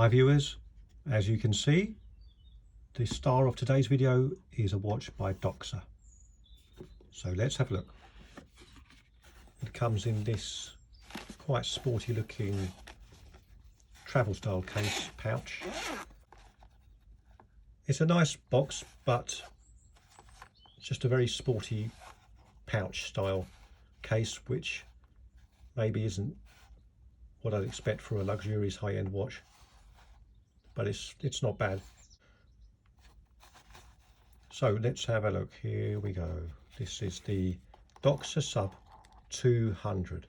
Hi viewers, as you can see, the star of today's video is a watch by Doxa. So let's have a look. It comes in this quite sporty looking travel style case pouch. It's a nice box, but it's just a very sporty pouch style case, which maybe isn't what I'd expect for a luxurious high-end watch, but it's not bad. So let's have a look. Here we go. This is the Doxa Sub 200.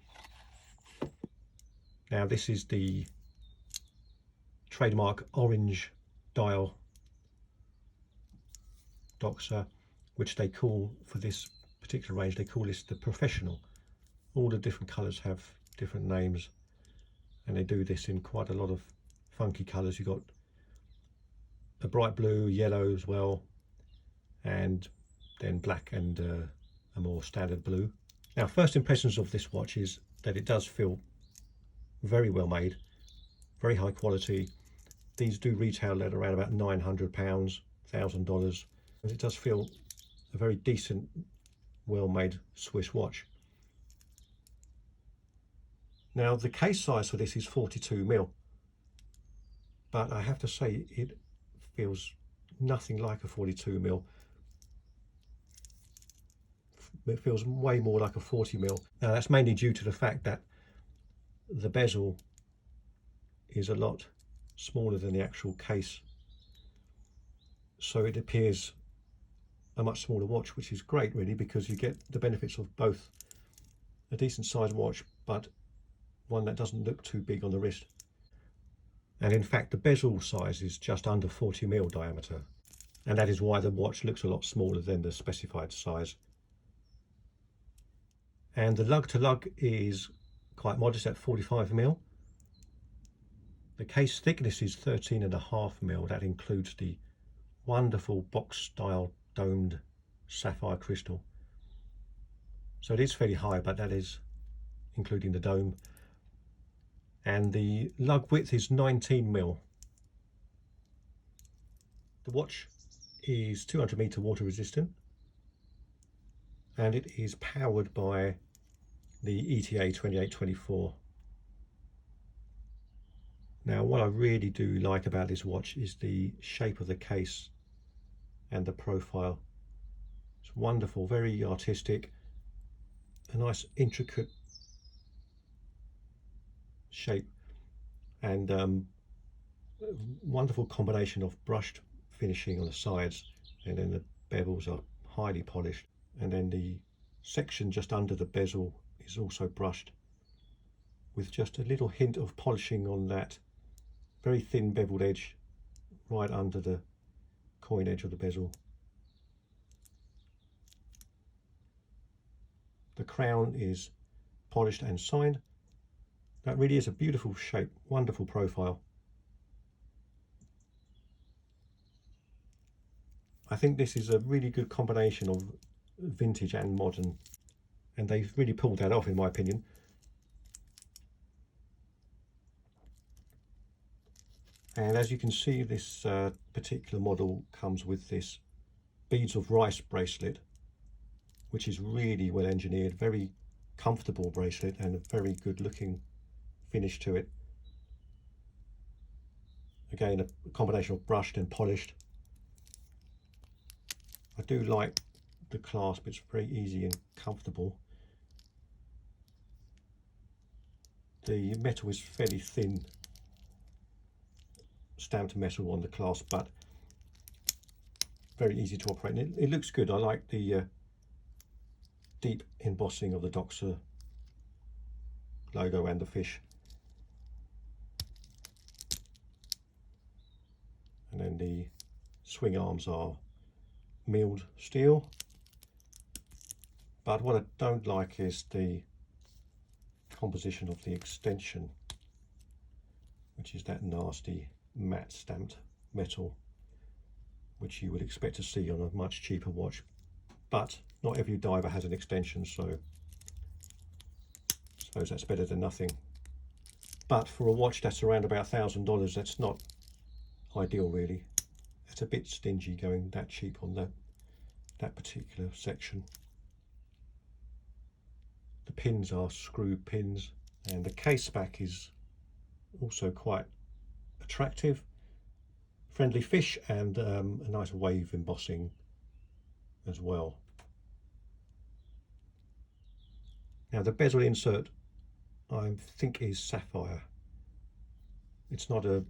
Now this is the trademark orange dial Doxa, which they call, for this particular range, they call this the professional. All the different colours have different names, and they do this in quite a lot of funky colours. You've got a bright blue, yellow as well, and then black and a more standard blue. Now, first impressions of this watch is that it does feel very well made, very high quality. These do retail at around about £900, $1,000. It does feel a very decent, well-made Swiss watch. Now, the case size for this is 42mm, but I have to say it feels nothing like a 42mm. It feels way more like a 40mm. Now, that's mainly due to the fact that the bezel is a lot smaller than the actual case, so it appears a much smaller watch, which is great really, because you get the benefits of both a decent sized watch but one that doesn't look too big on the wrist. And in fact the bezel size is just under 40mm diameter, and that is why the watch looks a lot smaller than the specified size. And the lug to lug is quite modest at 45mm. The case thickness is 13.5mm. That includes the wonderful box style domed sapphire crystal. So it is fairly high, but that is including the dome. And the lug width is 19mm. The watch is 200-meter water resistant, and it is powered by the ETA 2824. Now, what I really do like about this watch is the shape of the case and the profile. It's wonderful, very artistic, a nice intricate shape, and wonderful combination of brushed finishing on the sides, and then the bevels are highly polished, and then the section just under the bezel is also brushed with just a little hint of polishing on that very thin beveled edge right under the coin edge of the bezel. The crown is polished and signed. That really is a beautiful shape, wonderful profile. I think this is a really good combination of vintage and modern, and they've really pulled that off in my opinion. And as you can see, this particular model comes with this beads of rice bracelet, which is really well engineered, very comfortable bracelet, and a very good looking finish to it. Again, a combination of brushed and polished. I do like the clasp, it's very easy and comfortable. The metal is fairly thin, stamped metal on the clasp, but very easy to operate. And it looks good. I like the deep embossing of the Doxa logo and the fish. And then the swing arms are milled steel. But what I don't like is the composition of the extension, which is that nasty matte stamped metal, which you would expect to see on a much cheaper watch. But not every diver has an extension, so I suppose that's better than nothing. but for a watch that's around about $1,000, that's not ideal really. It's a bit stingy going that cheap on that particular section. The pins are screw pins, and the case back is also quite attractive. Friendly fish and a nice wave embossing as well. Now the bezel insert I think is sapphire. It's not a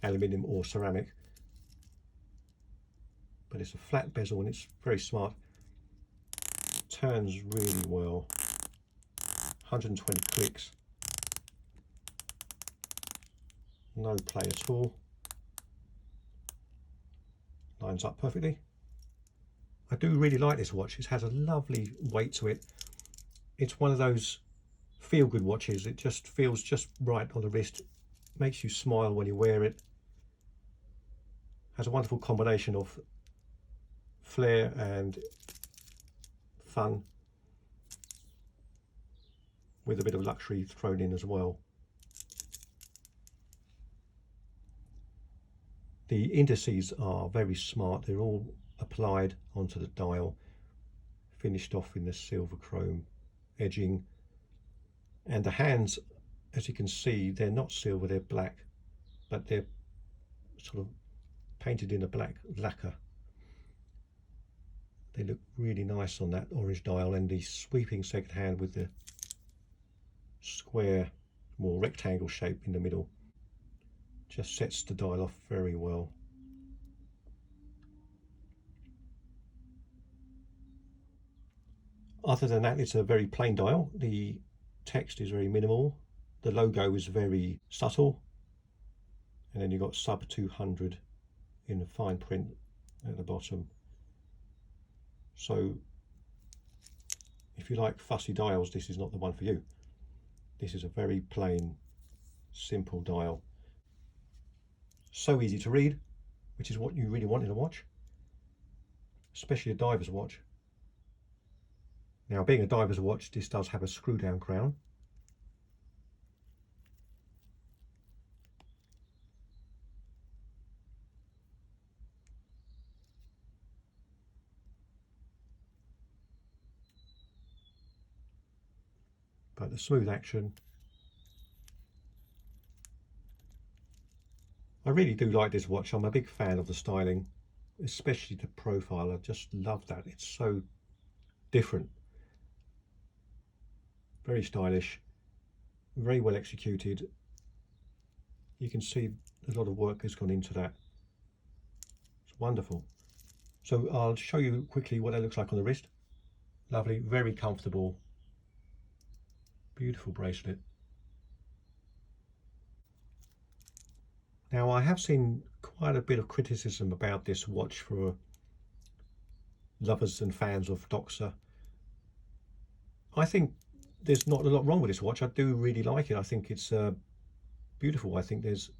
aluminium or ceramic, but it's a flat bezel and it's very smart. It turns really well. 120 clicks. No play at all. Lines up perfectly. I do really like this watch. It has a lovely weight to it. It's one of those feel-good watches. It just feels just right on the wrist. Makes you smile when you wear it. Has a wonderful combination of flair and fun, with a bit of luxury thrown in as well. The indices are very smart. They're all applied onto the dial, finished off in the silver chrome edging. And the hands, as you can see, they're not silver, they're black, but they're sort of painted in a black lacquer. They look really nice on that orange dial, and the sweeping second hand with the square, more rectangle shape in the middle just sets the dial off very well. Other than that, it's a very plain dial. The text is very minimal. The logo is very subtle. And then you've got sub 200 in the fine print at the bottom. So if you like fussy dials, this is not the one for you. This is a very plain, simple dial. So easy to read, which is what you really want in a watch, especially a diver's watch. Now, being a diver's watch, this does have a screw down crown. But the smooth action. I really do like this watch. I'm a big fan of the styling, especially the profile. I just love that. It's so different. Very stylish, very well executed. You can see a lot of work has gone into that. It's wonderful. So I'll show you quickly what that looks like on the wrist. Lovely, very comfortable, beautiful bracelet. Now, I have seen quite a bit of criticism about this watch for lovers and fans of Doxa. I think there's not a lot wrong with this watch. I do really like it. I think it's beautiful. I think there's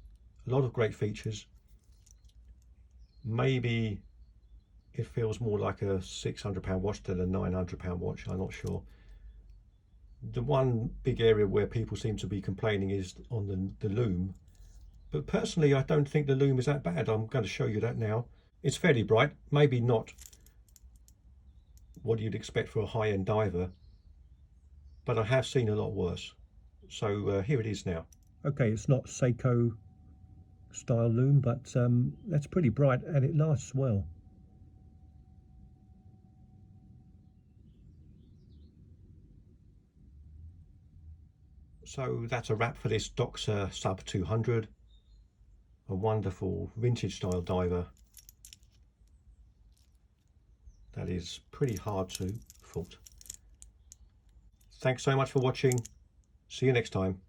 a lot of great features. Maybe it feels more like a £600 watch than a £900 watch. I'm not sure. The one big area where people seem to be complaining is on the Loom. But personally, I don't think the Loom is that bad. I'm going to show you that now. It's fairly bright, maybe not what you'd expect for a high-end diver, but I have seen a lot worse. So here it is now. Okay, it's not Seiko style Loom, but that's pretty bright and it lasts well. So that's a wrap for this Doxa sub 200. A wonderful vintage style diver that is pretty hard to fault. Thanks so much for watching. See you next time.